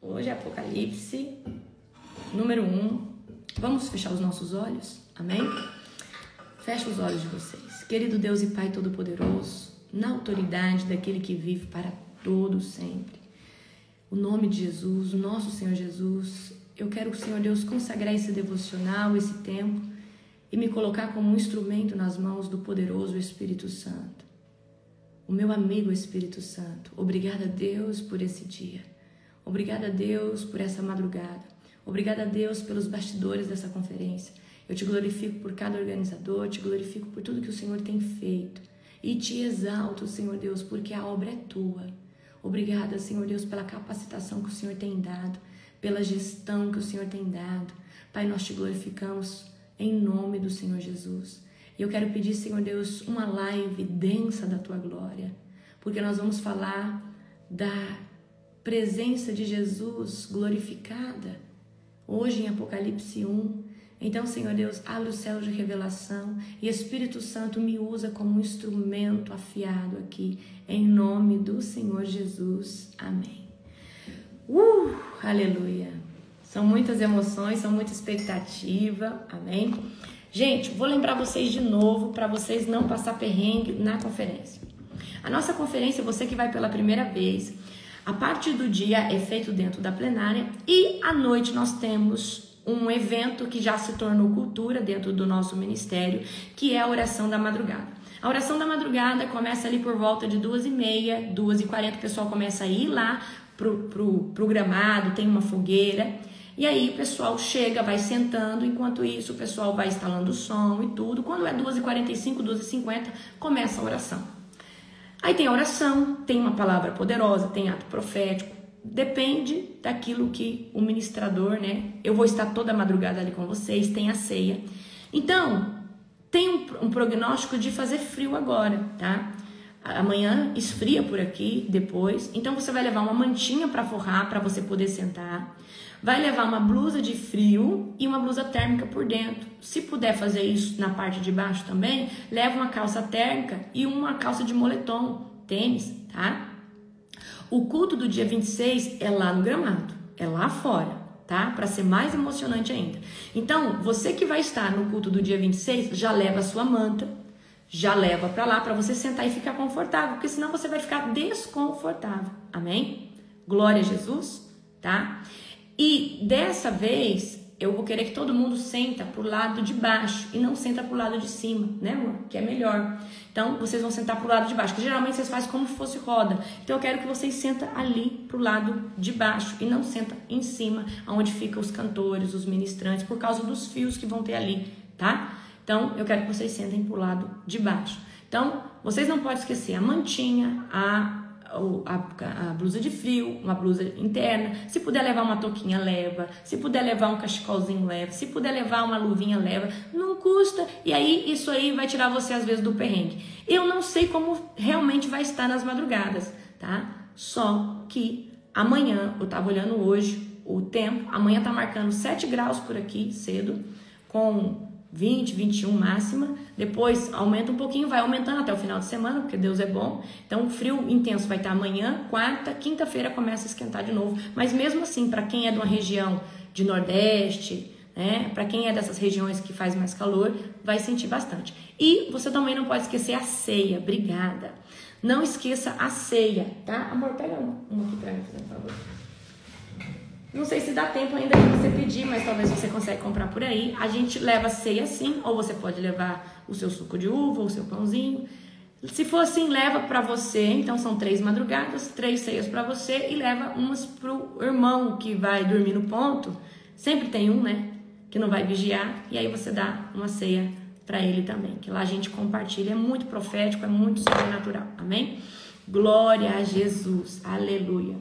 Hoje é Apocalipse, número 1. Vamos fechar os nossos olhos? Amém? Fecha os olhos de vocês. Querido Deus e Pai Todo-Poderoso, na autoridade daquele que vive para todo sempre. O nome de Jesus, o nosso Senhor Jesus, eu quero, Senhor Deus, consagrar esse devocional, esse tempo, e me colocar como um instrumento nas mãos do poderoso Espírito Santo. O meu amigo Espírito Santo, obrigada a Deus por esse dia. Obrigada a Deus por essa madrugada. Obrigada a Deus pelos bastidores dessa conferência. Eu te glorifico por cada organizador, te glorifico por tudo que o Senhor tem feito. E te exalto, Senhor Deus, porque a obra é tua. Obrigada, Senhor Deus, pela capacitação que o Senhor tem dado, pela gestão que o Senhor tem dado. Pai, nós te glorificamos em nome do Senhor Jesus. E eu quero pedir, Senhor Deus, uma live densa da tua glória, porque nós vamos falar da presença de Jesus glorificada hoje em Apocalipse 1. Então, Senhor Deus, abre o céu de revelação e Espírito Santo me usa como um instrumento afiado aqui, em nome do Senhor Jesus. Amém. Aleluia. São muitas emoções, são muita expectativa. Amém. Gente, vou lembrar vocês de novo para vocês não passar perrengue na conferência. A nossa conferência, você que vai pela primeira vez, a parte do dia é feito dentro da plenária e à noite nós temos um evento que já se tornou cultura dentro do nosso ministério, que é a oração da madrugada. A oração da madrugada começa ali por volta de 2h30, 2h40, o pessoal começa a ir lá pro gramado, tem uma fogueira, e aí o pessoal chega, vai sentando, enquanto isso o pessoal vai instalando o som e tudo. Quando é 2h45, 2h50, começa a oração. Aí tem a oração, tem uma palavra poderosa, tem ato profético, depende daquilo que o ministrador, né? Eu vou estar toda a madrugada ali com vocês, tem a ceia. Então, tem um prognóstico de fazer frio agora, tá? Amanhã esfria por aqui, depois. Então, você vai levar uma mantinha para forrar, para você poder sentar. Vai levar uma blusa de frio e uma blusa térmica por dentro. Se puder fazer isso na parte de baixo também, leva uma calça térmica e uma calça de moletom, tênis, tá? O culto do dia 26 é lá no gramado, é lá fora, tá? Para ser mais emocionante ainda. Então, você que vai estar no culto do dia 26, já leva a sua manta, já leva para lá para você sentar e ficar confortável, porque senão você vai ficar desconfortável. Amém? Glória a Jesus, tá? E dessa vez, eu vou querer que todo mundo senta pro lado de baixo e não senta pro lado de cima, né, amor? Que é melhor. Então, vocês vão sentar pro lado de baixo, que geralmente vocês fazem como se fosse roda. Então, eu quero que vocês sentem ali pro lado de baixo e não senta em cima, onde ficam os cantores, os ministrantes, por causa dos fios que vão ter ali, tá? Então, eu quero que vocês sentem pro lado de baixo. Então, vocês não podem esquecer a mantinha, a blusa de frio, uma blusa interna. Se puder levar uma touquinha, leva. Se puder levar um cachecolzinho, leva. Se puder levar uma luvinha, leva. Não custa. E aí, isso aí vai tirar você, às vezes, do perrengue. Eu não sei como realmente vai estar nas madrugadas, tá? Só que amanhã, eu tava olhando hoje o tempo, amanhã tá marcando 7 graus por aqui, cedo, com 20, 21 máxima, depois aumenta um pouquinho, vai aumentando até o final de semana, porque Deus é bom. Então o frio intenso vai estar amanhã, quarta, quinta-feira começa a esquentar de novo, mas mesmo assim, para quem é de uma região de Nordeste, né, para quem é dessas regiões que faz mais calor, vai sentir bastante. E você também não pode esquecer a ceia, obrigada. Não esqueça a ceia, tá? Amor, pega uma aqui pra mim, por favor. Não sei se dá tempo ainda de você pedir, mas talvez você consiga comprar por aí. A gente leva ceia assim, ou você pode levar o seu suco de uva, ou o seu pãozinho. Se for assim, leva para você. Então são 3 madrugadas, 3 ceias para você e leva umas pro irmão que vai dormir no ponto. Sempre tem um, né, que não vai vigiar. E aí você dá uma ceia para ele também, que lá a gente compartilha. É muito profético, é muito sobrenatural. Amém? Glória a Jesus. Aleluia.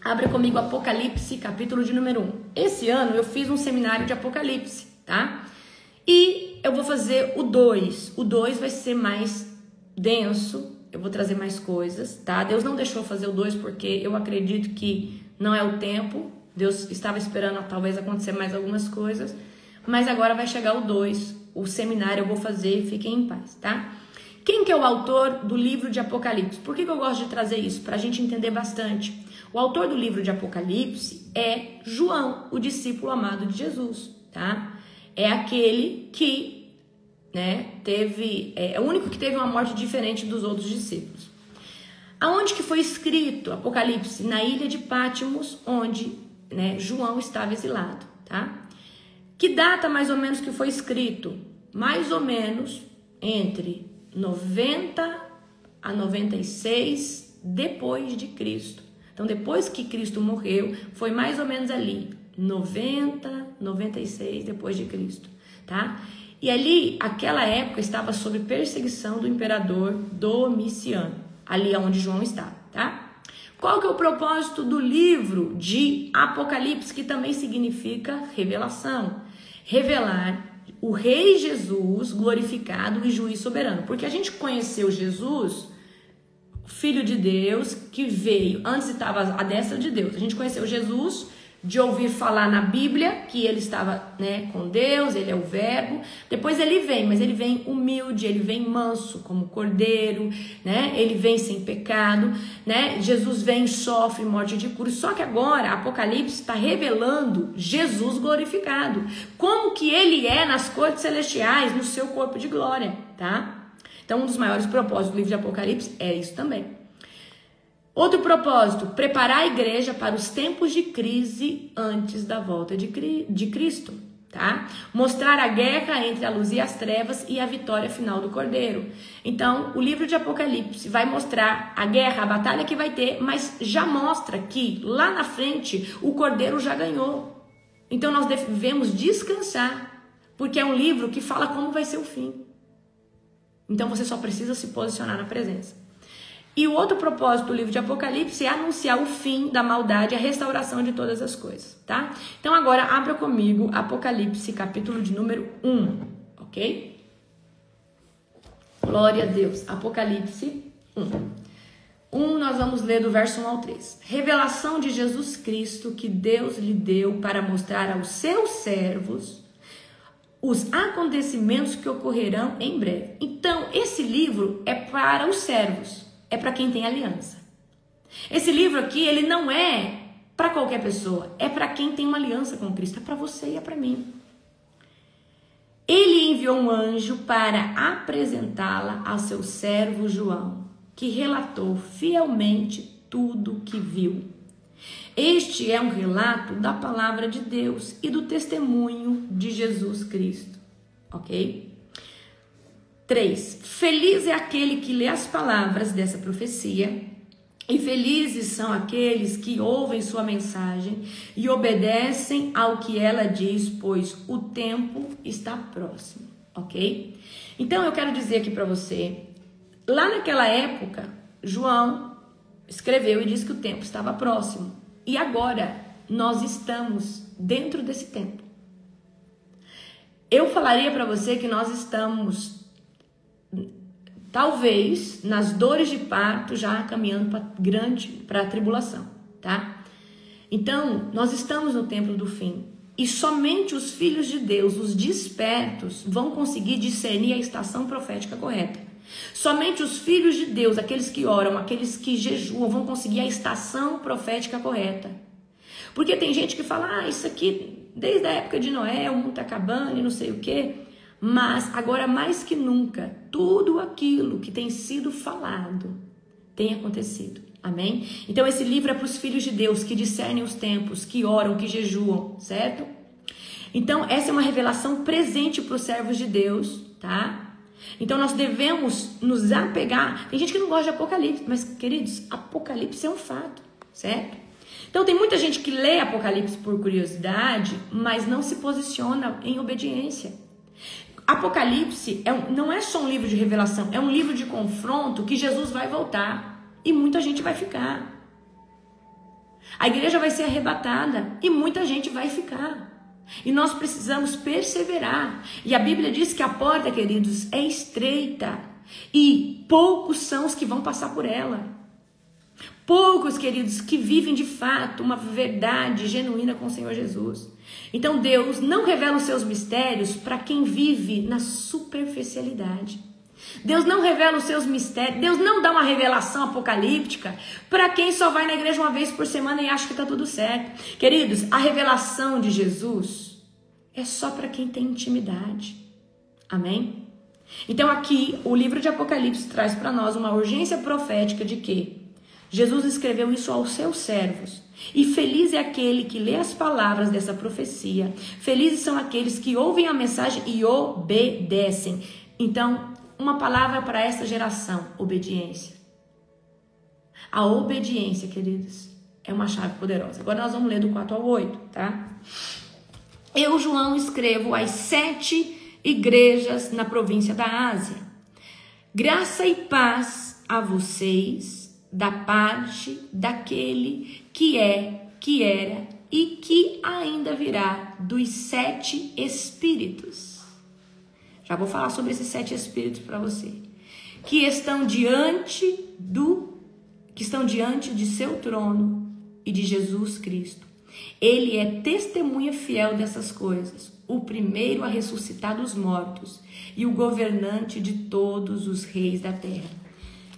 Abra comigo Apocalipse, capítulo de número 1. Esse ano eu fiz um seminário de Apocalipse, tá? E eu vou fazer o 2. O 2 vai ser mais denso, eu vou trazer mais coisas, tá? Deus não deixou fazer o 2 porque eu acredito que não é o tempo. Deus estava esperando talvez acontecer mais algumas coisas. Mas agora vai chegar o 2. O seminário eu vou fazer, fiquem em paz, tá? Quem que é o autor do livro de Apocalipse? Por que eu gosto de trazer isso? Para a gente entender bastante. O autor do livro de Apocalipse é João, o discípulo amado de Jesus, tá? É aquele que, é o único que teve uma morte diferente dos outros discípulos. Aonde que foi escrito Apocalipse? Na ilha de Patmos, onde, João estava exilado, tá? Que data mais ou menos que foi escrito? Mais ou menos entre 90 a 96 depois de Cristo. Então, depois que Cristo morreu, foi mais ou menos ali, 90, 96 depois de Cristo, tá? E ali, aquela época, estava sob perseguição do imperador Domiciano, ali onde João estava, tá? Qual que é o propósito do livro de Apocalipse, que também significa revelação? Revelar o Rei Jesus glorificado e juiz soberano. Porque a gente conheceu Jesus, Filho de Deus, que veio, antes estava à destra de Deus. A gente conheceu Jesus de ouvir falar na Bíblia que ele estava com Deus, ele é o verbo. Depois ele vem, mas ele vem humilde, ele vem manso como cordeiro, ele vem sem pecado, Jesus vem, sofre morte de cruz. Só que agora Apocalipse está revelando Jesus glorificado, como que ele é nas cortes celestiais, no seu corpo de glória, tá? Então, um dos maiores propósitos do livro de Apocalipse é isso também. Outro propósito, preparar a igreja para os tempos de crise antes da volta de Cristo, tá? Mostrar a guerra entre a luz e as trevas e a vitória final do Cordeiro. Então, o livro de Apocalipse vai mostrar a guerra, a batalha que vai ter, mas já mostra que lá na frente o Cordeiro já ganhou. Então, nós devemos descansar, porque é um livro que fala como vai ser o fim. Então, você só precisa se posicionar na presença. E o outro propósito do livro de Apocalipse é anunciar o fim da maldade e a restauração de todas as coisas, tá? Então agora abra comigo Apocalipse, capítulo de número 1, ok? Glória a Deus. Apocalipse 1. Nós vamos ler do verso 1 ao 3. Revelação de Jesus Cristo que Deus lhe deu para mostrar aos seus servos os acontecimentos que ocorrerão em breve. Então, esse livro é para os servos. É para quem tem aliança. Esse livro aqui, ele não é para qualquer pessoa. É para quem tem uma aliança com Cristo. É para você e é para mim. Ele enviou um anjo para apresentá-la ao seu servo João, que relatou fielmente tudo que viu. Este é um relato da palavra de Deus e do testemunho de Jesus Cristo. Ok? 3. Feliz é aquele que lê as palavras dessa profecia, e felizes são aqueles que ouvem sua mensagem e obedecem ao que ela diz, pois o tempo está próximo, ok? Então eu quero dizer aqui para você, lá naquela época, João escreveu e disse que o tempo estava próximo, e agora nós estamos dentro desse tempo. Eu falaria para você que nós estamos talvez nas dores de parto, já caminhando para a tribulação, tá? Então, nós estamos no tempo do fim. E somente os filhos de Deus, os despertos, vão conseguir discernir a estação profética correta. Somente os filhos de Deus, aqueles que oram, aqueles que jejuam, vão conseguir a estação profética correta. Porque tem gente que fala, isso aqui, desde a época de Noé, o mundo está acabando e não sei o quê. Mas agora mais que nunca, tudo aquilo que tem sido falado tem acontecido, amém? Então esse livro é para os filhos de Deus que discernem os tempos, que oram, que jejuam, certo? Então essa é uma revelação presente para os servos de Deus, tá? Então nós devemos nos apegar. Tem gente que não gosta de Apocalipse, mas queridos, Apocalipse é um fato, certo? Então tem muita gente que lê Apocalipse por curiosidade, mas não se posiciona em obediência. Apocalipse não é só um livro de revelação, é um livro de confronto que Jesus vai voltar e muita gente vai ficar. A igreja vai ser arrebatada e muita gente vai ficar. E nós precisamos perseverar. E a Bíblia diz que a porta, queridos, é estreita e poucos são os que vão passar por ela. Poucos, queridos, que vivem de fato uma verdade genuína com o Senhor Jesus. Então Deus não revela os seus mistérios para quem vive na superficialidade. Deus não revela os seus mistérios. Deus não dá uma revelação apocalíptica para quem só vai na igreja uma vez por semana e acha que está tudo certo. Queridos, a revelação de Jesus é só para quem tem intimidade. Amém? Então aqui o livro de Apocalipse traz para nós uma urgência profética de que Jesus escreveu isso aos seus servos. E feliz é aquele que lê as palavras dessa profecia. Felizes são aqueles que ouvem a mensagem e obedecem. Então, uma palavra para essa geração: obediência. A obediência, queridos, é uma chave poderosa. Agora nós vamos ler do 4 ao 8, tá? Eu, João, escrevo às 7 igrejas na província da Ásia. Graça e paz a vocês da parte daquele que é, que era e que ainda virá, dos 7 espíritos. Já vou falar sobre esses 7 espíritos para você. Que estão diante de seu trono e de Jesus Cristo. Ele é testemunha fiel dessas coisas, o primeiro a ressuscitar dos mortos e o governante de todos os reis da terra.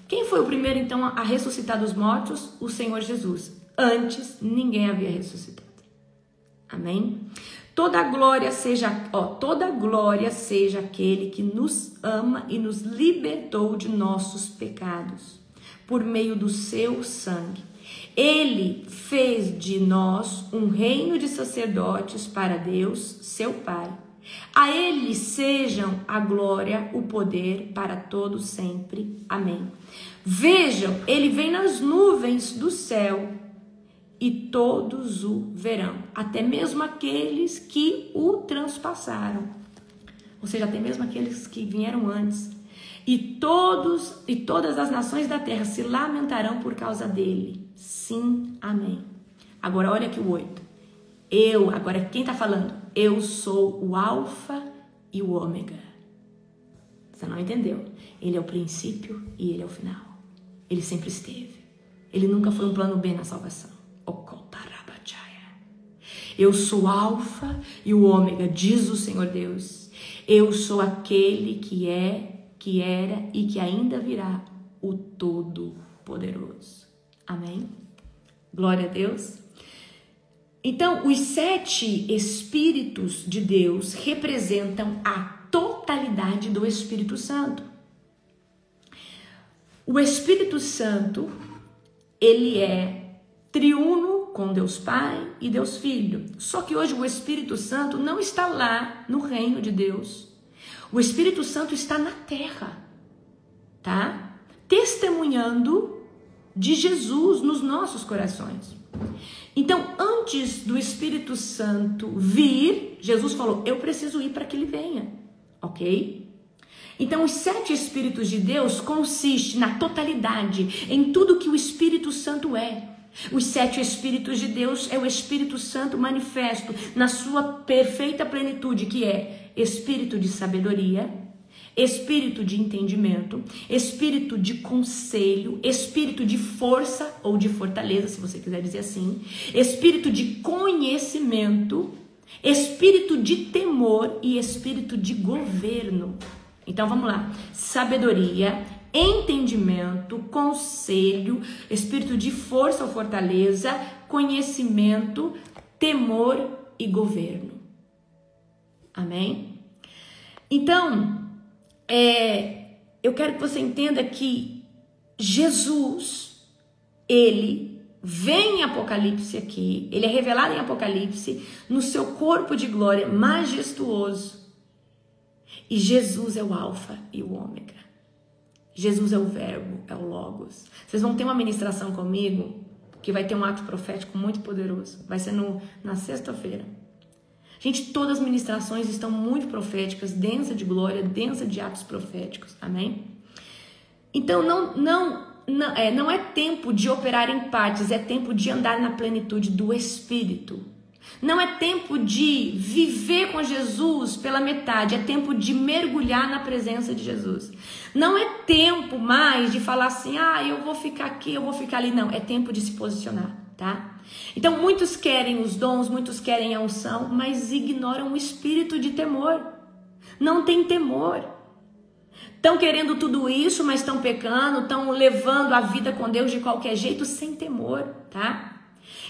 Quem foi o primeiro, então, a ressuscitar dos mortos? O Senhor Jesus. Antes, ninguém havia ressuscitado. Amém? Toda glória seja aquele que nos ama e nos libertou de nossos pecados, por meio do seu sangue. Ele fez de nós um reino de sacerdotes para Deus, seu Pai. A ele sejam a glória, o poder para todos sempre. Amém. Vejam, ele vem nas nuvens do céu e todos o verão, até mesmo aqueles que o transpassaram. Ou seja, até mesmo aqueles que vieram antes. E todas as nações da terra se lamentarão por causa dele. Sim, amém. Agora olha aqui o 8. Agora quem está falando? Eu sou o alfa e o ômega. Você não entendeu? Ele é o princípio e ele é o final. Ele sempre esteve. Ele nunca foi um plano B na salvação. Eu sou o alfa e o ômega, diz o Senhor Deus. Eu sou aquele que é, que era e que ainda virá, o Todo-Poderoso. Amém? Glória a Deus. Então, os 7 Espíritos de Deus representam a totalidade do Espírito Santo. O Espírito Santo, ele é triuno com Deus Pai e Deus Filho. Só que hoje o Espírito Santo não está lá no reino de Deus. O Espírito Santo está na terra, tá? Testemunhando de Jesus nos nossos corações. Então, antes do Espírito Santo vir, Jesus falou: eu preciso ir para que ele venha, ok? Então, os 7 Espíritos de Deus consistem na totalidade, em tudo que o Espírito Santo é. Os 7 Espíritos de Deus é o Espírito Santo manifesto na sua perfeita plenitude, que é Espírito de sabedoria, Espírito de entendimento, Espírito de conselho, Espírito de força ou de fortaleza, se você quiser dizer assim, Espírito de conhecimento, Espírito de temor e Espírito de governo. Então vamos lá: sabedoria, entendimento, conselho, espírito de força ou fortaleza, conhecimento, temor e governo. Amém? Então, eu quero que você entenda que Jesus, ele vem em Apocalipse aqui, ele é revelado em Apocalipse no seu corpo de glória majestuoso. E Jesus é o alfa e o ômega. Jesus é o verbo, é o logos. Vocês vão ter uma ministração comigo que vai ter um ato profético muito poderoso. Vai ser na sexta-feira. Gente, todas as ministrações estão muito proféticas, densa de glória, densa de atos proféticos. Amém? Então, não é tempo de operar em partes, é tempo de andar na plenitude do Espírito. Não é tempo de viver com Jesus pela metade, é tempo de mergulhar na presença de Jesus. Não é tempo mais de falar assim: eu vou ficar aqui, eu vou ficar ali. Não, é tempo de se posicionar, tá? Então, muitos querem os dons, muitos querem a unção, mas ignoram o espírito de temor. Não tem temor. Estão querendo tudo isso, mas estão pecando, estão levando a vida com Deus de qualquer jeito, sem temor, tá?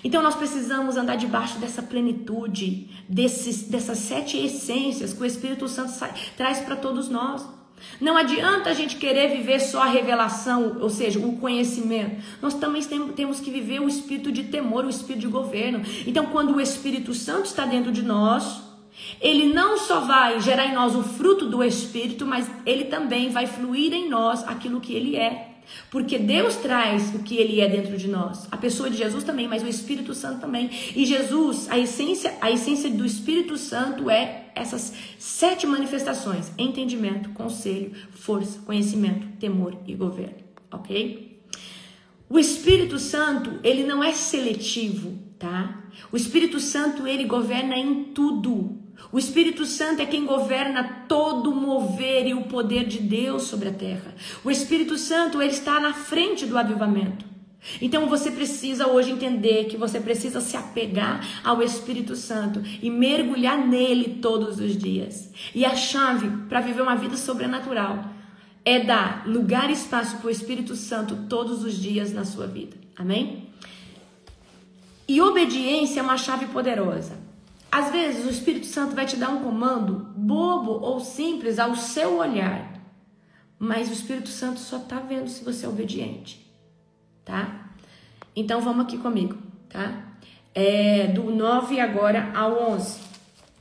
Então nós precisamos andar debaixo dessa plenitude, dessas 7 essências que o Espírito Santo traz para todos nós. Não adianta a gente querer viver só a revelação, ou seja, o conhecimento. Nós também temos que viver o espírito de temor, o espírito de governo. Então, quando o Espírito Santo está dentro de nós, ele não só vai gerar em nós o fruto do Espírito, mas ele também vai fluir em nós aquilo que ele é. Porque Deus traz o que ele é dentro de nós. A pessoa de Jesus também, mas o Espírito Santo também. E Jesus, a essência do Espírito Santo é essas 7 manifestações: entendimento, conselho, força, conhecimento, temor e governo, ok? O Espírito Santo, ele não é seletivo, tá? O Espírito Santo, ele governa em tudo. O Espírito Santo é quem governa todo o mover e o poder de Deus sobre a terra. O Espírito Santo, ele está na frente do avivamento. Então você precisa hoje entender que você precisa se apegar ao Espírito Santo e mergulhar nele todos os dias. E a chave para viver uma vida sobrenatural é dar lugar e espaço para o Espírito Santo todos os dias na sua vida. Amém? E obediência é uma chave poderosa. Às vezes o Espírito Santo vai te dar um comando bobo ou simples ao seu olhar, mas o Espírito Santo só está vendo se você é obediente, tá? Então vamos aqui comigo, tá? Do 9 agora ao 11.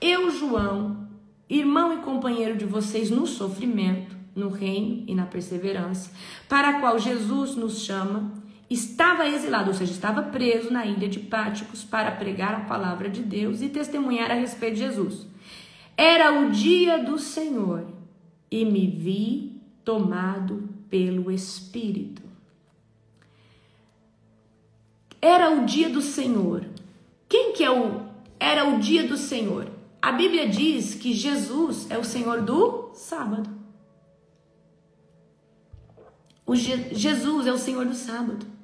Eu, João, irmão e companheiro de vocês no sofrimento, no reino e na perseverança, para a qual Jesus nos chama, estava exilado, ou seja, estava preso na ilha de Páticos para pregar a palavra de Deus e testemunhar a respeito de Jesus. Era o dia do Senhor e me vi tomado pelo Espírito. Era o dia do Senhor. Quem que era o dia do Senhor? A Bíblia diz que Jesus é o Senhor do sábado. Jesus é o Senhor do sábado.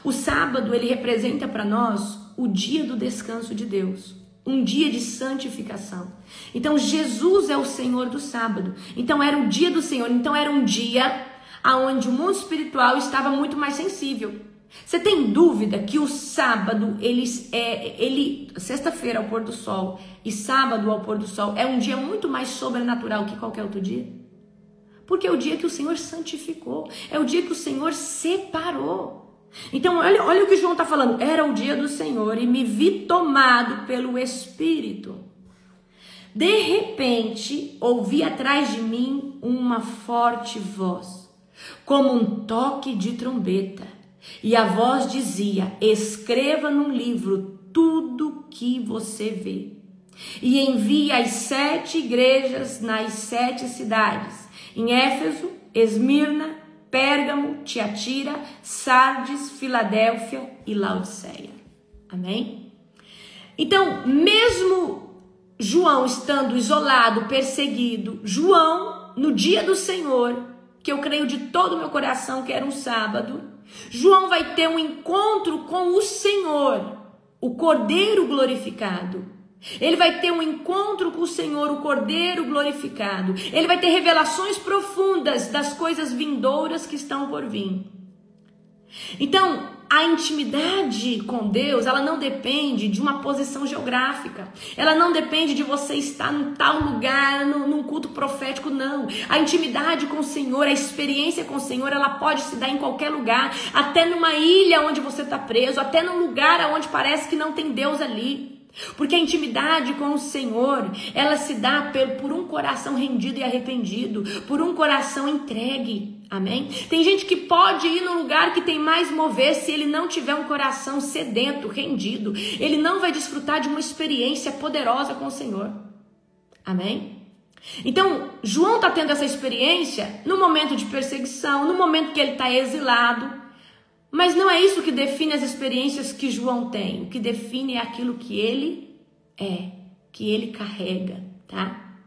O sábado, ele representa para nós o dia do descanso de Deus, um dia de santificação. Então, Jesus é o Senhor do sábado. Então, era o dia do Senhor. Então, era um dia onde o mundo espiritual estava muito mais sensível. Você tem dúvida que o sábado, sexta-feira ao pôr do sol e sábado ao pôr do sol, é um dia muito mais sobrenatural que qualquer outro dia? Porque é o dia que o Senhor santificou, é o dia que o Senhor separou. Então, olha o que João está falando. Era o dia do Senhor e me vi tomado pelo Espírito. De repente, ouvi atrás de mim uma forte voz, como um toque de trombeta. E a voz dizia: escreva num livro tudo que você vê. E envie às 7 igrejas nas 7 cidades: em Éfeso, Esmirna, Pérgamo, Tiatira, Sardes, Filadélfia e Laodiceia. Amém? Então, mesmo João estando isolado, perseguido, João, no dia do Senhor, que eu creio de todo o meu coração que era um sábado, João vai ter um encontro com o Senhor, o Cordeiro glorificado. Ele vai ter um encontro com o Senhor, o Cordeiro glorificado. Ele vai ter revelações profundas das coisas vindouras que estão por vir. Então, a intimidade com Deus, ela não depende de uma posição geográfica. Ela não depende de você estar em tal lugar, num culto profético, não. A intimidade com o Senhor, a experiência com o Senhor, ela pode se dar em qualquer lugar. Até numa ilha onde você está preso, até num lugar onde parece que não tem Deus ali. Porque a intimidade com o Senhor, ela se dá por um coração rendido e arrependido, por um coração entregue, amém? Tem gente que pode ir no lugar que tem mais mover, se ele não tiver um coração sedento, rendido, ele não vai desfrutar de uma experiência poderosa com o Senhor, amém? Então, João está tendo essa experiência no momento de perseguição, no momento que ele está exilado. Mas não é isso que define as experiências que João tem. O que define é aquilo que ele é, que ele carrega, tá?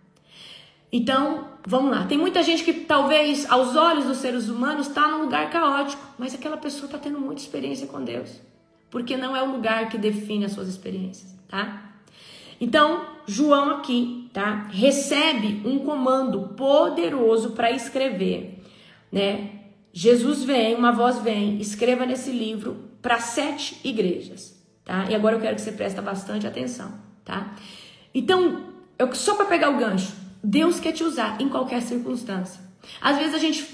Então, vamos lá. Tem muita gente que talvez, aos olhos dos seres humanos, está num lugar caótico. Mas aquela pessoa está tendo muita experiência com Deus. Porque não é o lugar que define as suas experiências, tá? Então, João aqui, tá? Recebe um comando poderoso para escrever, né? Jesus vem, uma voz vem, escreva nesse livro para 7 igrejas, tá? E agora eu quero que você preste bastante atenção, tá? Então, só para pegar o gancho, Deus quer te usar em qualquer circunstância. Às vezes a gente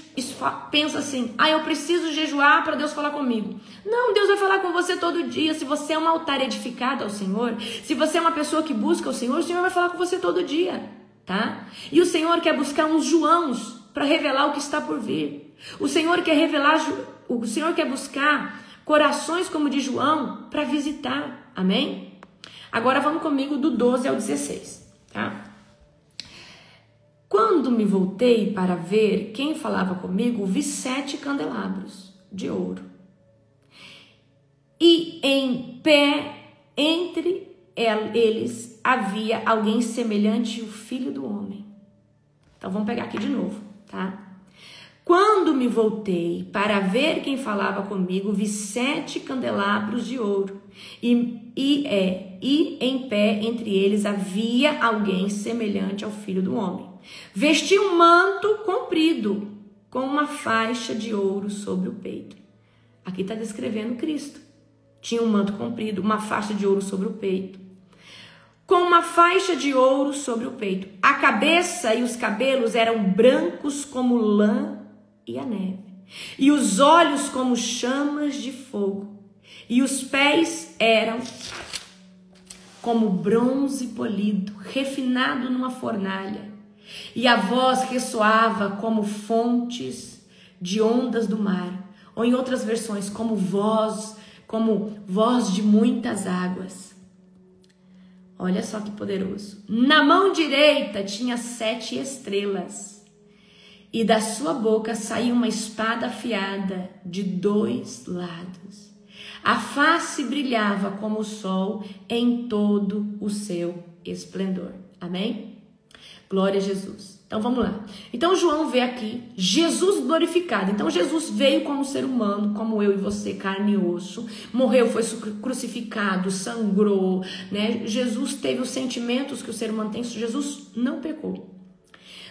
pensa assim, eu preciso jejuar para Deus falar comigo. Não, Deus vai falar com você todo dia. Se você é um altar edificado ao Senhor, se você é uma pessoa que busca o Senhor vai falar com você todo dia, tá? E o Senhor quer buscar uns Joãos para revelar o que está por vir. O Senhor quer buscar corações como de João para visitar, amém? Agora vamos comigo do 12 ao 16, tá? Quando me voltei para ver quem falava comigo, vi 7 candelabros de ouro. E em pé entre eles havia alguém semelhante ao Filho do Homem. Então vamos pegar aqui de novo, tá? Quando me voltei para ver quem falava comigo, vi 7 candelabros de ouro. E em pé entre eles havia alguém semelhante ao Filho do Homem. Vestia um manto comprido, com uma faixa de ouro sobre o peito. Aqui está descrevendo Cristo. Tinha um manto comprido, uma faixa de ouro sobre o peito. Com uma faixa de ouro sobre o peito. A cabeça e os cabelos eram brancos como lã e a neve. E os olhos como chamas de fogo. E os pés eram como bronze polido, refinado numa fornalha. E a voz ressoava como fontes de ondas do mar, ou em outras versões, como voz de muitas águas. Olha só que poderoso. Na mão direita tinha 7 estrelas, e da sua boca saía uma espada afiada de 2 lados. A face brilhava como o sol em todo o seu esplendor. Amém? Glória a Jesus. Então vamos lá. Então João vê aqui Jesus glorificado. Então Jesus veio como ser humano, como eu e você, carne e osso. Morreu, foi crucificado, sangrou, né? Jesus teve os sentimentos que o ser humano tem. Jesus não pecou.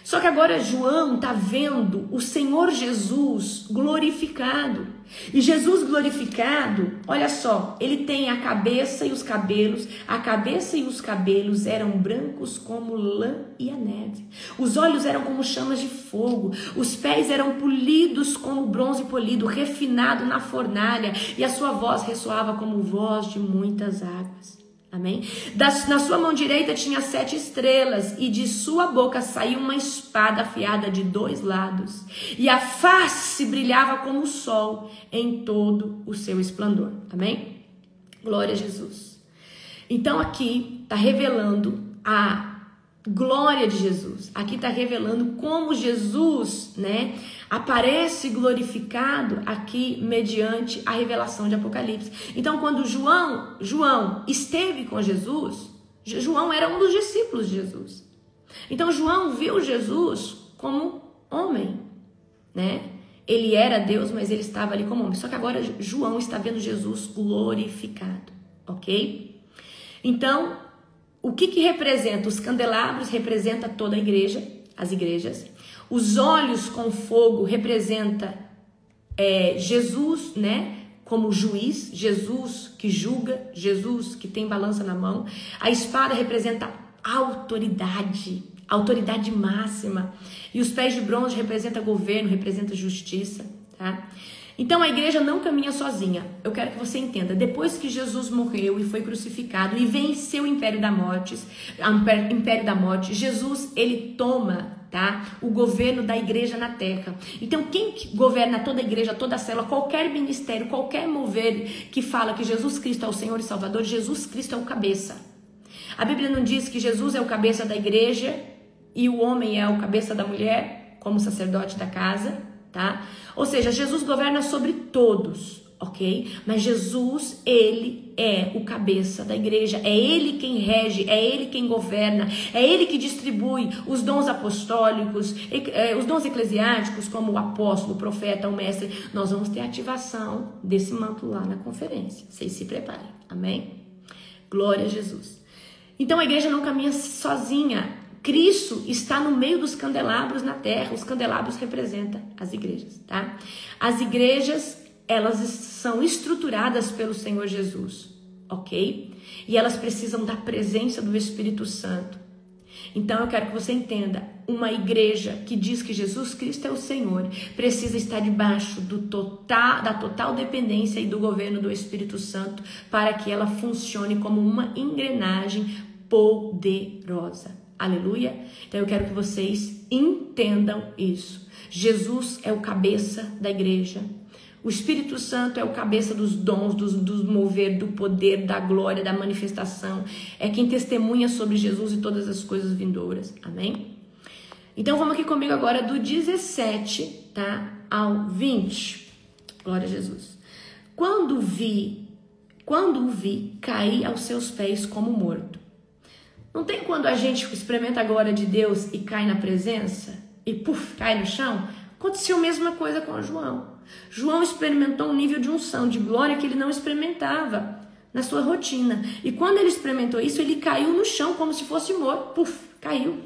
Só que agora João está vendo o Senhor Jesus glorificado. E Jesus glorificado, olha só, ele tem a cabeça e os cabelos. A cabeça e os cabelos eram brancos como lã e a neve. Os olhos eram como chamas de fogo. Os pés eram polidos como bronze polido, refinado na fornalha. E a sua voz ressoava como voz de muitas águas. Amém? Na sua mão direita tinha 7 estrelas, e de sua boca saía uma espada afiada de 2 lados, e a face brilhava como o sol em todo o seu esplendor. Amém? Glória a Jesus. Então aqui está revelando a glória de Jesus. Aqui está revelando como Jesus, né, aparece glorificado aqui mediante a revelação de Apocalipse. Então, quando João esteve com Jesus, João era um dos discípulos de Jesus. Então, João viu Jesus como homem, né? Ele era Deus, mas ele estava ali como homem. Só que agora João está vendo Jesus glorificado, ok? Então, o que representa? Os candelabros representa toda a igreja, as igrejas. Os olhos com fogo representa Jesus, né? Como juiz, Jesus que julga, Jesus que tem balança na mão. A espada representa autoridade, autoridade máxima. E os pés de bronze representa governo, representa justiça, tá? Então a igreja não caminha sozinha. Eu quero que você entenda. Depois que Jesus morreu e foi crucificado e venceu o império da morte, Jesus, ele toma, tá, o governo da igreja na terra. Então quem governa toda a igreja, toda a célula, qualquer ministério, qualquer mover que fala que Jesus Cristo é o Senhor e Salvador, Jesus Cristo é o cabeça. A Bíblia não diz que Jesus é o cabeça da igreja e o homem é o cabeça da mulher, como sacerdote da casa, tá? Ou seja, Jesus governa sobre todos, ok? Mas Jesus, ele é o cabeça da igreja, é ele quem rege, é ele quem governa, é ele que distribui os dons apostólicos, os dons eclesiásticos, como o apóstolo, o profeta, o mestre. Nós vamos ter ativação desse manto lá na conferência. Vocês se preparem, amém? Glória a Jesus. Então a igreja não caminha sozinha. Cristo está no meio dos candelabros na terra. Os candelabros representam as igrejas, tá? As igrejas, elas são estruturadas pelo Senhor Jesus, ok? E elas precisam da presença do Espírito Santo. Então eu quero que você entenda, uma igreja que diz que Jesus Cristo é o Senhor, precisa estar debaixo da total dependência e do governo do Espírito Santo para que ela funcione como uma engrenagem poderosa. Aleluia? Então eu quero que vocês entendam isso. Jesus é o cabeça da igreja. O Espírito Santo é o cabeça dos dons, do mover, do poder, da glória, da manifestação. É quem testemunha sobre Jesus e todas as coisas vindouras. Amém? Então vamos aqui comigo agora do 17, tá, ao 20. Glória a Jesus. Quando o vi, caí aos seus pés como morto. Não tem quando a gente experimenta a glória de Deus e cai na presença e cai no chão? Aconteceu a mesma coisa com João. João experimentou um nível de unção, de glória que ele não experimentava na sua rotina. E quando ele experimentou isso, ele caiu no chão como se fosse morto. Caiu.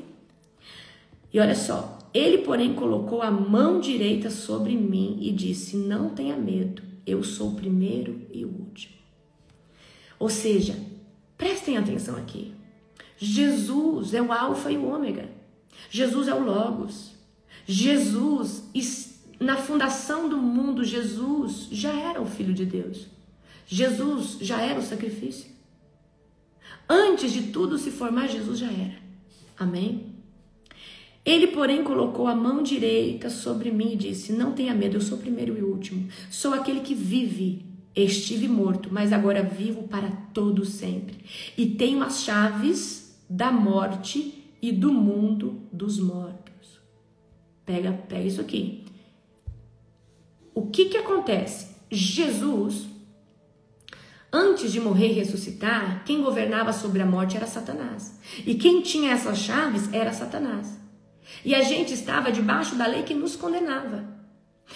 E olha só, ele porém colocou a mão direita sobre mim e disse, não tenha medo, eu sou o primeiro e o último. Ou seja, prestem atenção aqui. Jesus é o alfa e o ômega. Jesus é o Logos. Jesus, na fundação do mundo, Jesus já era o Filho de Deus. Jesus já era o sacrifício. Antes de tudo se formar, Jesus já era. Amém? Ele, porém, colocou a mão direita sobre mim e disse, não tenha medo, eu sou o primeiro e o último. Sou aquele que vive. Estive morto, mas agora vivo para todo sempre. E tenho as chaves da morte e do mundo dos mortos. Pega isso aqui. O que acontece? Jesus, antes de morrer e ressuscitar, quem governava sobre a morte era Satanás. E quem tinha essas chaves era Satanás. E a gente estava debaixo da lei que nos condenava.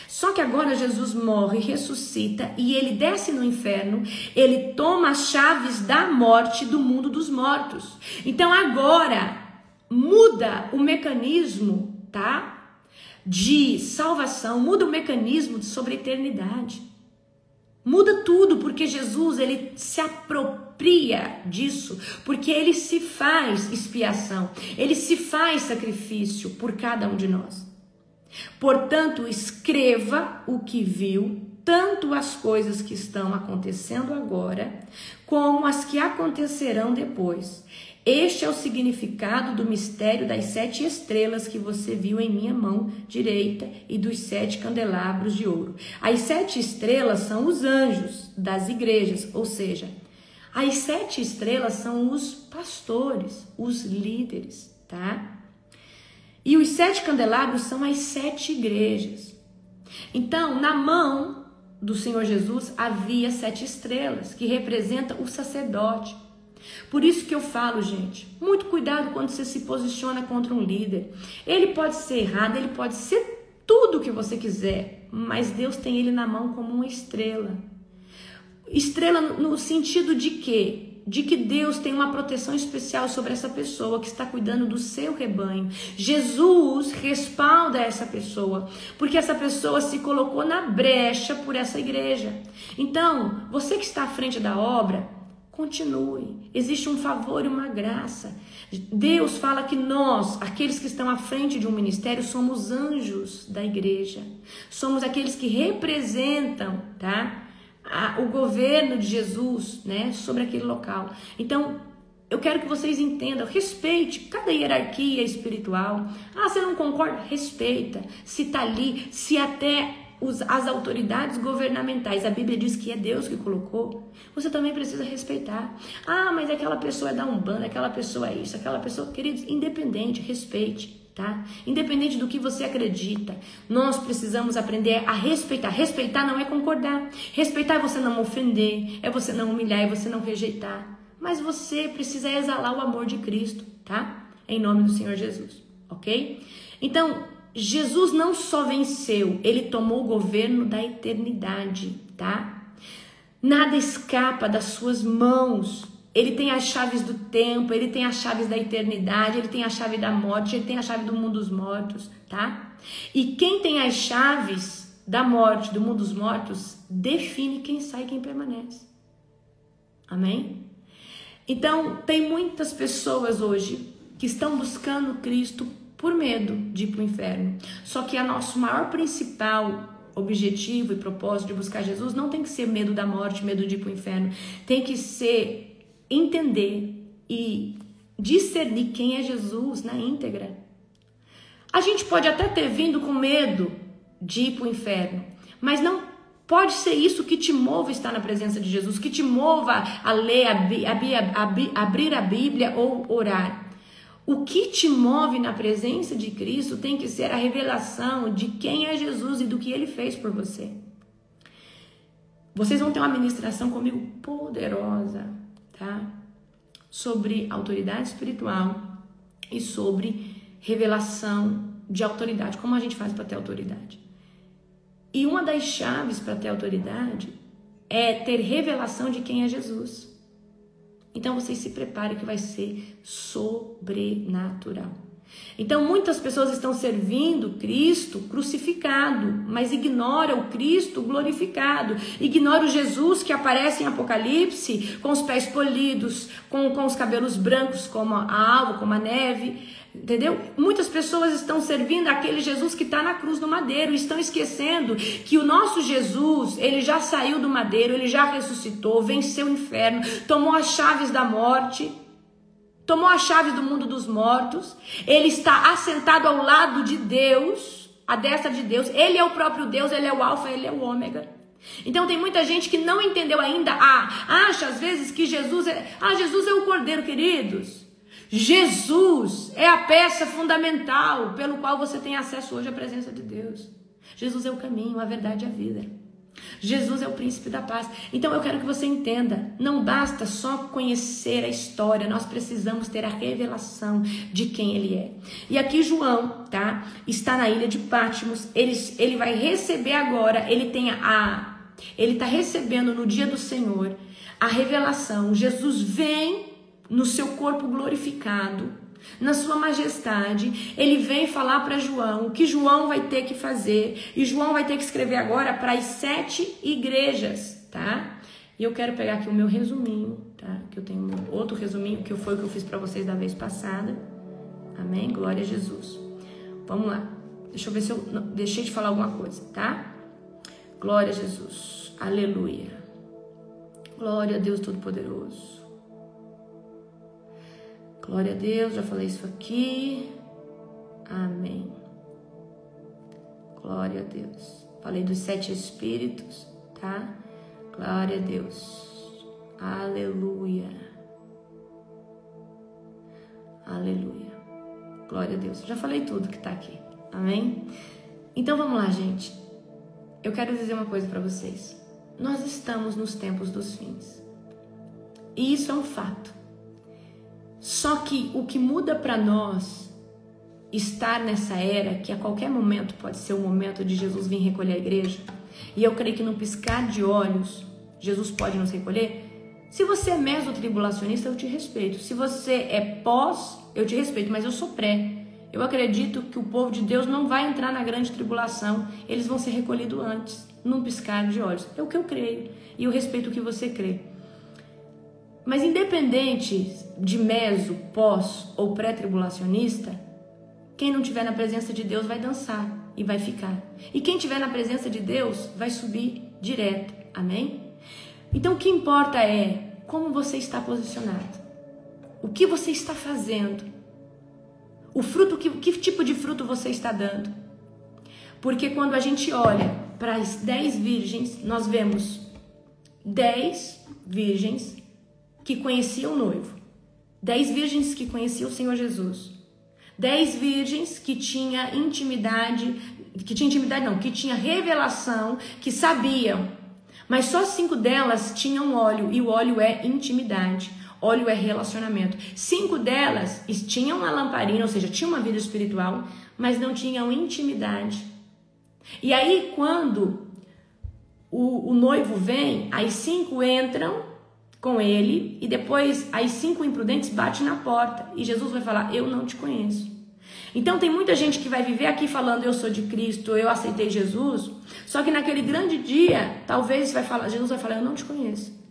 Só que agora Jesus morre, ressuscita e ele desce no inferno, ele toma as chaves da morte do mundo dos mortos. Então agora muda o mecanismo, tá? De salvação, muda o mecanismo sobre a eternidade. Muda tudo, porque Jesus, ele se apropria disso, porque ele se faz expiação, ele se faz sacrifício por cada um de nós. Portanto, escreva o que viu, tanto as coisas que estão acontecendo agora, como as que acontecerão depois. Este é o significado do mistério das 7 estrelas que você viu em minha mão direita e dos 7 candelabros de ouro. As 7 estrelas são os anjos das igrejas, ou seja, as 7 estrelas são os pastores, os líderes, tá? E os 7 candelabros são as 7 igrejas. Então, na mão do Senhor Jesus havia 7 estrelas, que representam o sacerdote. Por isso que eu falo, gente, muito cuidado quando você se posiciona contra um líder. Ele pode ser errado, ele pode ser tudo o que você quiser, mas Deus tem ele na mão como uma estrela. Estrela no sentido de quê? De que Deus tem uma proteção especial sobre essa pessoa que está cuidando do seu rebanho. Jesus respalda essa pessoa, porque essa pessoa se colocou na brecha por essa igreja. Então, você que está à frente da obra, continue. Existe um favor e uma graça. Deus fala que nós, aqueles que estão à frente de um ministério, somos anjos da igreja. Somos aqueles que representam, tá? O governo de Jesus, né, sobre aquele local. Então, eu quero que vocês entendam, respeite cada hierarquia espiritual. Ah, você não concorda? Respeita. Se tá ali, se até as autoridades governamentais, a Bíblia diz que é Deus que colocou, você também precisa respeitar. Ah, mas aquela pessoa é da Umbanda, aquela pessoa é isso, aquela pessoa, queridos, independente, respeite. Tá? Independente do que você acredita, nós precisamos aprender a respeitar. Respeitar não é concordar. Respeitar é você não ofender, é você não humilhar, é você não rejeitar. Mas você precisa exalar o amor de Cristo, tá? Em nome do Senhor Jesus, ok? Então, Jesus não só venceu, ele tomou o governo da eternidade, tá? Nada escapa das suas mãos. Ele tem as chaves do tempo, ele tem as chaves da eternidade, ele tem a chave da morte, ele tem a chave do mundo dos mortos, tá? E quem tem as chaves da morte, do mundo dos mortos, define quem sai e quem permanece. Amém? Então, tem muitas pessoas hoje que estão buscando Cristo por medo de ir para o inferno. Só que nosso maior principal objetivo e propósito de buscar Jesus não tem que ser medo da morte, medo de ir para o inferno. Tem que ser entender e discernir quem é Jesus na íntegra. A gente pode até ter vindo com medo de ir para o inferno, mas não pode ser isso que te mova a estar na presença de Jesus, que te mova a ler, abrir a Bíblia ou orar. O que te move na presença de Cristo tem que ser a revelação de quem é Jesus e do que Ele fez por você. Vocês vão ter uma ministração comigo poderosa, tá? Sobre autoridade espiritual e sobre revelação de autoridade. Como a gente faz para ter autoridade? E uma das chaves para ter autoridade é ter revelação de quem é Jesus. Então vocês se preparem que vai ser sobrenatural. Então muitas pessoas estão servindo Cristo crucificado, mas ignoram o Cristo glorificado. Ignoram o Jesus que aparece em Apocalipse com os pés polidos, com os cabelos brancos como a alva, como a neve. Entendeu? Muitas pessoas estão servindo aquele Jesus que está na cruz do madeiro e estão esquecendo que o nosso Jesus, ele já saiu do madeiro, ele já ressuscitou, venceu o inferno, tomou as chaves da morte, tomou as chaves do mundo dos mortos, ele está assentado ao lado de Deus, à destra de Deus, ele é o próprio Deus, ele é o alfa, ele é o ômega. Então tem muita gente que não entendeu ainda, acha às vezes que Jesus é o Cordeiro, queridos. Jesus é a peça fundamental pelo qual você tem acesso hoje à presença de Deus. Jesus é o caminho, a verdade e a vida. Jesus é o príncipe da paz. Então eu quero que você entenda, não basta só conhecer a história, nós precisamos ter a revelação de quem ele é. E aqui João, tá? Está na ilha de Patmos, ele vai receber agora, ele está recebendo no dia do Senhor a revelação. Jesus vem no seu corpo glorificado, na sua majestade, ele vem falar para João o que João vai ter que fazer, e João vai ter que escrever agora para as 7 igrejas, tá? E eu quero pegar aqui o meu resuminho, tá? Que eu tenho outro resuminho, que foi o que eu fiz para vocês da vez passada. Amém? Glória a Jesus. Vamos lá. Deixa eu ver se eu deixei de falar alguma coisa, tá? Glória a Jesus. Aleluia. Glória a Deus Todo-Poderoso. Glória a Deus, já falei isso aqui. Amém. Glória a Deus. Falei dos 7 espíritos, tá? Glória a Deus. Aleluia. Aleluia. Glória a Deus. Já falei tudo que tá aqui. Amém? Então vamos lá, gente. Eu quero dizer uma coisa para vocês. Nós estamos nos tempos dos fins. E isso é um fato. Só que o que muda para nós estar nessa era, que a qualquer momento pode ser o momento de Jesus vir recolher a igreja, e eu creio que no piscar de olhos, Jesus pode nos recolher. Se você é meso-tribulacionista, eu te respeito. Se você é pós, eu te respeito, mas eu sou pré. Eu acredito que o povo de Deus não vai entrar na grande tribulação, eles vão ser recolhidos antes, num piscar de olhos. É o que eu creio, e eu respeito o que você crê. Mas independente de meso, pós ou pré-tribulacionista, quem não estiver na presença de Deus vai dançar e vai ficar. E quem estiver na presença de Deus vai subir direto. Amém? Então o que importa é como você está posicionado. O que você está fazendo. O fruto, que tipo de fruto você está dando. Porque quando a gente olha para as 10 virgens, nós vemos 10 virgens que conheciam o noivo, 10 virgens que conheciam o Senhor Jesus, 10 virgens que tinha intimidade, que tinha revelação, que sabiam, mas só 5 delas tinham óleo, e o óleo é intimidade, óleo é relacionamento. 5 delas tinham uma lamparina, ou seja, tinham uma vida espiritual, mas não tinham intimidade. E aí quando o noivo vem, as 5 entram com ele, e depois as 5 imprudentes batem na porta, e Jesus vai falar, eu não te conheço. Então tem muita gente que vai viver aqui falando, eu sou de Cristo, eu aceitei Jesus, só que naquele grande dia, talvez Jesus vai falar, eu não te conheço.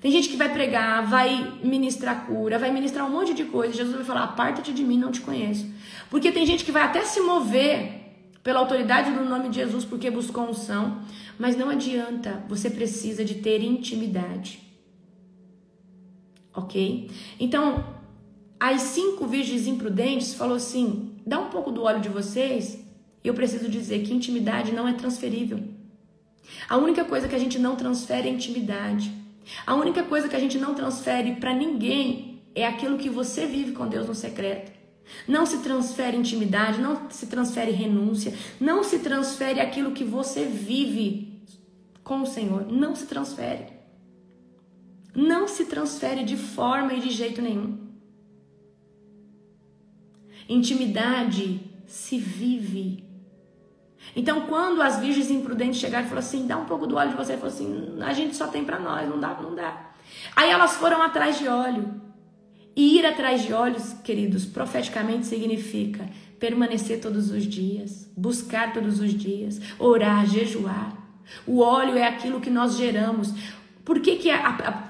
Tem gente que vai pregar, vai ministrar cura, vai ministrar um monte de coisa, Jesus vai falar, aparta-te de mim, não te conheço. Porque tem gente que vai até se mover pela autoridade do nome de Jesus, porque buscou unção, mas não adianta, você precisa de ter intimidade. Ok? Então, as 5 virgens imprudentes falou assim, dá um pouco do óleo de vocês, e eu preciso dizer que intimidade não é transferível. A única coisa que a gente não transfere é intimidade. A única coisa que a gente não transfere para ninguém é aquilo que você vive com Deus no secreto. Não se transfere intimidade, não se transfere renúncia, não se transfere aquilo que você vive com o Senhor. Não se transfere. Não se transfere de forma e de jeito nenhum. Intimidade se vive. Então, quando as virgens imprudentes chegaram e falaram assim, dá um pouco do óleo de você, ele falou assim, a gente só tem para nós, não dá. Aí elas foram atrás de óleo. E ir atrás de olhos, queridos, profeticamente significa permanecer todos os dias, buscar todos os dias, orar, jejuar. O óleo é aquilo que nós geramos. Por que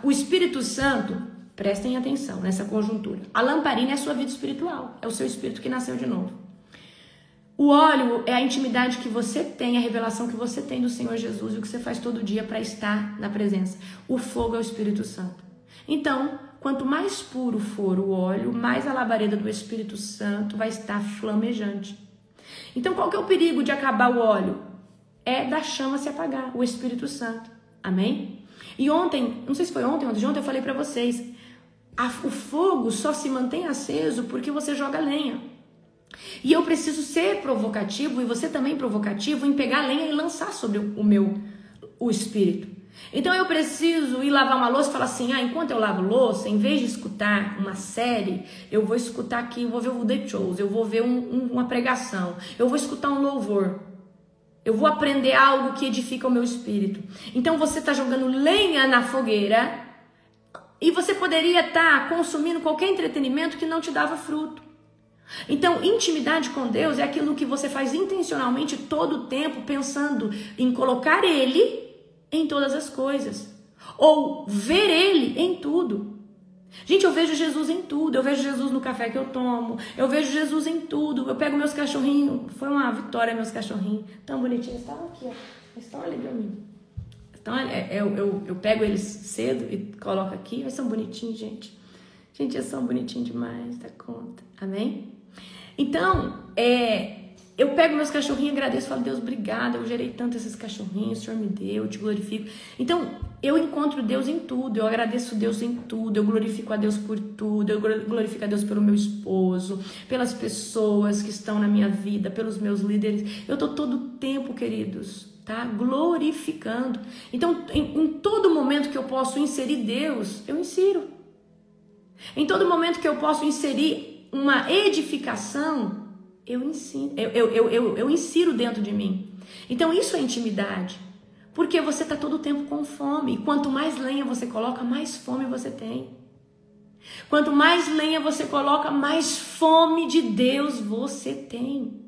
o Espírito Santo, prestem atenção nessa conjuntura, a lamparina é a sua vida espiritual, é o seu espírito que nasceu de novo. O óleo é a intimidade que você tem, a revelação que você tem do Senhor Jesus e o que você faz todo dia para estar na presença. O fogo é o Espírito Santo. Então, quanto mais puro for o óleo, mais a labareda do Espírito Santo vai estar flamejante. Então, qual que é o perigo de acabar o óleo? É da chama se apagar, o Espírito Santo. Amém? E ontem, não sei se foi ontem eu falei para vocês, o fogo só se mantém aceso porque você joga lenha. E eu preciso ser provocativo, e você também provocativo, em pegar a lenha e lançar sobre o Espírito. Então eu preciso ir lavar uma louça e falar assim, enquanto eu lavo louça, em vez de escutar uma série, eu vou escutar aqui, eu vou ver o The Chose, eu vou ver uma pregação, eu vou escutar um louvor, eu vou aprender algo que edifica o meu espírito. Então você está jogando lenha na fogueira e você poderia estar consumindo qualquer entretenimento que não te dava fruto. Então, intimidade com Deus é aquilo que você faz intencionalmente todo o tempo, pensando em colocar Ele em todas as coisas, ou ver Ele em tudo. Gente, eu vejo Jesus em tudo, eu vejo Jesus no café que eu tomo, eu vejo Jesus em tudo, eu pego meus cachorrinhos, foi uma vitória meus cachorrinhos, tão bonitinhos, estavam aqui, ó, eles estão ali pra mim. Então, eu pego eles cedo e coloco aqui, eles são bonitinhos, gente. Gente, eles são bonitinhos demais, dá conta, amém? Então, eu pego meus cachorrinhos e agradeço, falo, Deus, obrigada, eu gerei tanto esses cachorrinhos, o Senhor me deu, eu te glorifico. Então, eu encontro Deus em tudo, eu agradeço Deus em tudo, eu glorifico a Deus por tudo, eu glorifico a Deus pelo meu esposo, pelas pessoas que estão na minha vida, pelos meus líderes. Eu tô todo o tempo, queridos, tá? Glorificando. Então, em todo momento que eu posso inserir Deus, eu insiro. Em todo momento que eu posso inserir uma edificação, eu insiro dentro de mim. Então isso é intimidade, porque você está todo o tempo com fome, e quanto mais lenha você coloca, mais fome você tem. Quanto mais lenha você coloca, mais fome de Deus você tem.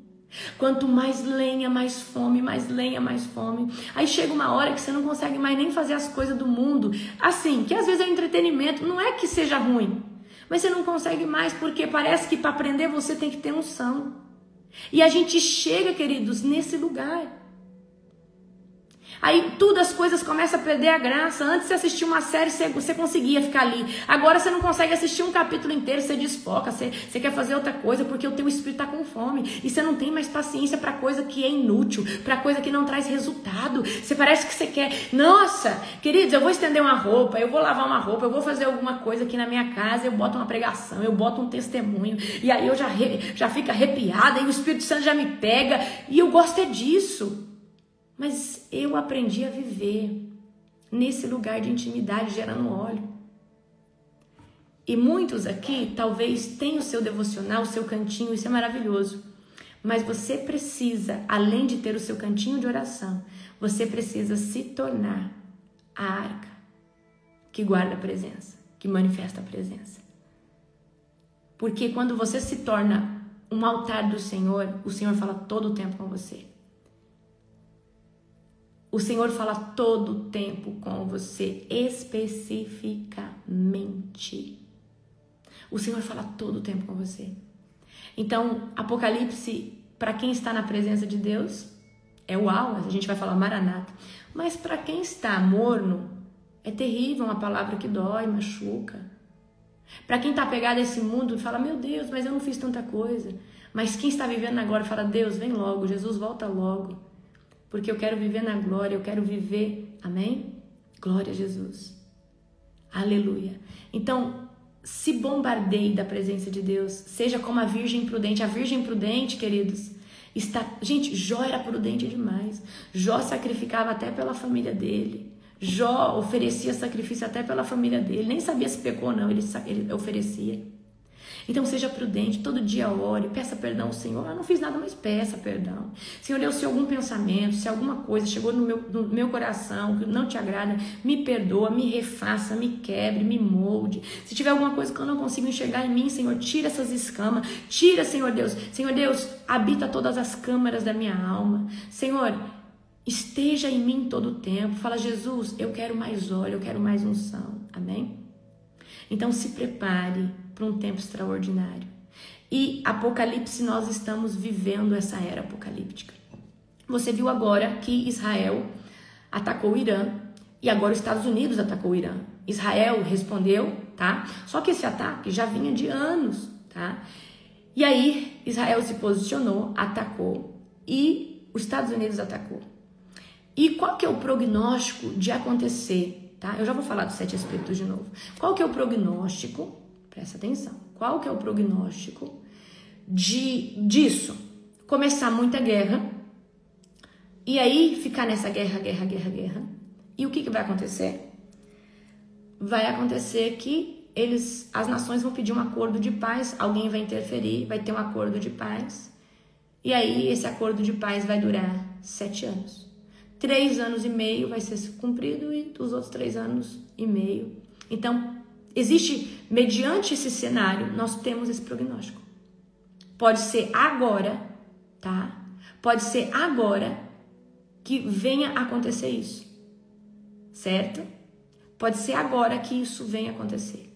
Quanto mais lenha, mais fome, mais lenha, mais fome. Aí chega uma hora que você não consegue mais nem fazer as coisas do mundo, assim, que às vezes é entretenimento, não é que seja ruim, mas você não consegue mais, porque parece que para aprender você tem que ter unção. E a gente chega, queridos, nesse lugar. Aí tudo, as coisas começam a perder a graça. Antes você assistia uma série, você conseguia ficar ali. Agora você não consegue assistir um capítulo inteiro, você desfoca, você quer fazer outra coisa, porque o teu espírito está com fome. E você não tem mais paciência para coisa que é inútil, para coisa que não traz resultado. Você parece que você quer, nossa, queridos, eu vou estender uma roupa, eu vou lavar uma roupa, eu vou fazer alguma coisa aqui na minha casa, eu boto uma pregação, eu boto um testemunho, e aí eu já fico arrepiada, e o Espírito Santo já me pega, e eu gosto disso. Mas eu aprendi a viver nesse lugar de intimidade, gerando óleo. E muitos aqui talvez tenham o seu devocional, o seu cantinho, isso é maravilhoso. Mas você precisa, além de ter o seu cantinho de oração, você precisa se tornar a arca. que guarda a presença, que manifesta a presença. Porque quando você se torna um altar do Senhor, o Senhor fala todo o tempo com você. O Senhor fala todo o tempo com você, especificamente. O Senhor fala todo o tempo com você. Então, Apocalipse, para quem está na presença de Deus, é uau, a gente vai falar Maranata. Mas para quem está morno, é terrível, uma palavra que dói, machuca. Para quem está apegado a esse mundo, fala, meu Deus, mas eu não fiz tanta coisa. Mas quem está vivendo agora fala, Deus, vem logo, Jesus volta logo. Porque eu quero viver na glória, eu quero viver, amém? Glória a Jesus. Aleluia. Então, se bombardeie da presença de Deus, seja como a virgem prudente. A virgem prudente, queridos, gente, Jó era prudente demais. Jó sacrificava até pela família dele. Jó oferecia sacrifício até pela família dele. Nem sabia se pecou ou não, ele oferecia. Então seja prudente, todo dia ore, peça perdão ao Senhor. Eu não fiz nada, mas peça perdão. Senhor, se algum pensamento, se alguma coisa chegou no meu coração que não te agrada, me perdoa, me refaça, me quebre, me molde. Se tiver alguma coisa que eu não consigo enxergar em mim, Senhor, tira essas escamas. Tira, Senhor Deus. Senhor Deus, habita todas as câmaras da minha alma. Senhor, esteja em mim todo o tempo. Fala, Jesus, eu quero mais óleo, eu quero mais unção. Amém? Então se prepare para um tempo extraordinário. E Apocalipse, nós estamos vivendo essa era apocalíptica. Você viu agora que Israel atacou o Irã e agora os Estados Unidos atacou o Irã. Israel respondeu, tá? Só que esse ataque já vinha de anos, tá? E aí Israel se posicionou, atacou e os Estados Unidos atacou. E qual que é o prognóstico de acontecer, tá? Eu já vou falar dos 7 espíritos de novo. Qual que é o prognóstico? Presta atenção. Qual que é o prognóstico disso? Começar muita guerra e aí ficar nessa guerra. E o que vai acontecer? Vai acontecer que as nações vão pedir um acordo de paz, alguém vai interferir, vai ter um acordo de paz. E aí esse acordo de paz vai durar 7 anos. 3 anos e meio vai ser cumprido e os outros 3 anos e meio. Então, mediante esse cenário, nós temos esse prognóstico. Pode ser agora, tá? Pode ser agora que venha acontecer isso, certo? Pode ser agora que isso venha acontecer.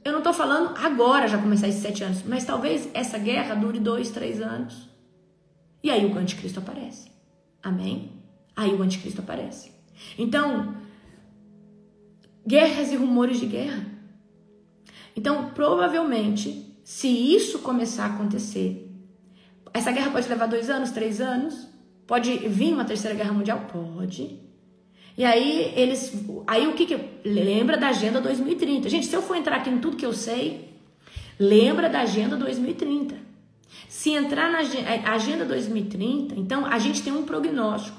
Eu não tô falando agora já começar esses 7 anos, mas talvez essa guerra dure 2, 3 anos. E aí o anticristo aparece. Amém? Aí o anticristo aparece. Então, guerras e rumores de guerra. Então, provavelmente, se isso começar a acontecer, essa guerra pode levar 2 anos, 3 anos, pode vir uma terceira guerra mundial? Pode. E aí, o que lembra da Agenda 2030. Gente, se eu for entrar aqui em tudo que eu sei, lembra da Agenda 2030. Se entrar na Agenda 2030, então, a gente tem um prognóstico,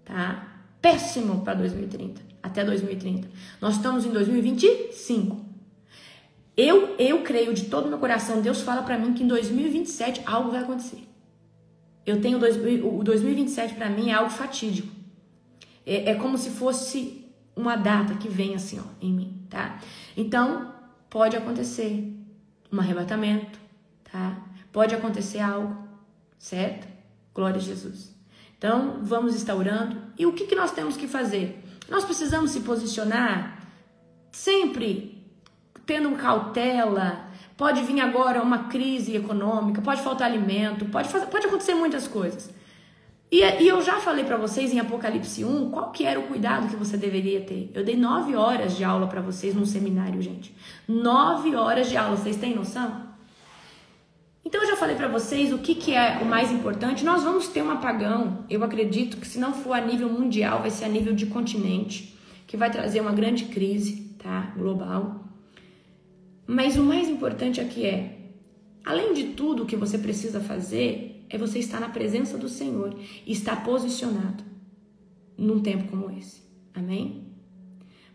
tá? Péssimo para 2030. Até 2030. Nós estamos em 2025. Eu creio de todo o meu coração, Deus fala para mim que em 2027 algo vai acontecer. O 2027 para mim é algo fatídico. É como se fosse uma data que vem assim, ó, em mim, tá? Então, pode acontecer um arrebatamento, tá? Pode acontecer algo, certo? Glória a Jesus. Então, vamos estar orando. E o que nós temos que fazer? Nós precisamos se posicionar sempre tendo cautela. Pode vir agora uma crise econômica, pode faltar alimento, pode acontecer muitas coisas. E eu já falei para vocês em Apocalipse 1 qual que era o cuidado que você deveria ter. Eu dei 9 horas de aula para vocês num seminário, gente. 9 horas de aula, vocês têm noção? Então eu já falei para vocês o que é o mais importante. Nós vamos ter um apagão. Eu acredito que se não for a nível mundial, vai ser a nível de continente, que vai trazer uma grande crise, tá? Global. Mas o mais importante aqui além de tudo, o que você precisa fazer é você estar na presença do Senhor e estar posicionado num tempo como esse. Amém?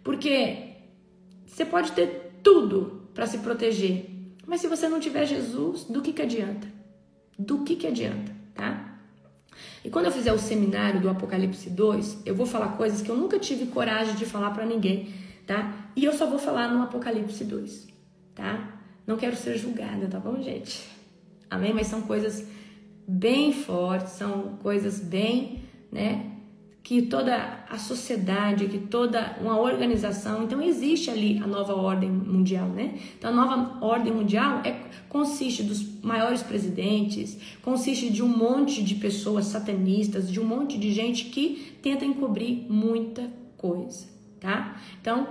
Porque você pode ter tudo para se proteger, mas se você não tiver Jesus, do que adianta? Do que adianta, tá? E quando eu fizer o seminário do Apocalipse 2, eu vou falar coisas que eu nunca tive coragem de falar para ninguém. tá? E eu só vou falar no Apocalipse 2, tá? Não quero ser julgada, tá bom, gente? Amém? Mas são coisas bem fortes, são coisas bem, né? Que toda a sociedade, que toda uma organização, então existe ali a nova ordem mundial, né? Então a nova ordem mundial consiste dos maiores presidentes, consiste de um monte de pessoas satanistas, de um monte de gente que tenta encobrir muita coisa, tá? Então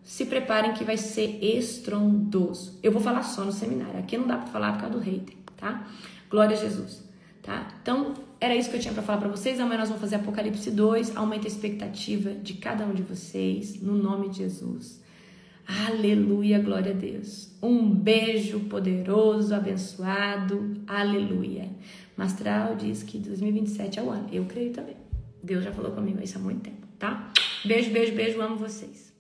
se preparem que vai ser estrondoso. Eu vou falar só no seminário, aqui não dá pra falar por causa do hater, tá? Glória a Jesus, tá? Então era isso que eu tinha para falar para vocês. Amanhã nós vamos fazer Apocalipse 2. Aumenta a expectativa de cada um de vocês, no nome de Jesus. Aleluia, glória a Deus. Um beijo poderoso, abençoado. Aleluia. Mastral diz que 2027 é o ano. Eu creio também. Deus já falou comigo isso há muito tempo, tá? Beijo, beijo, beijo. Amo vocês.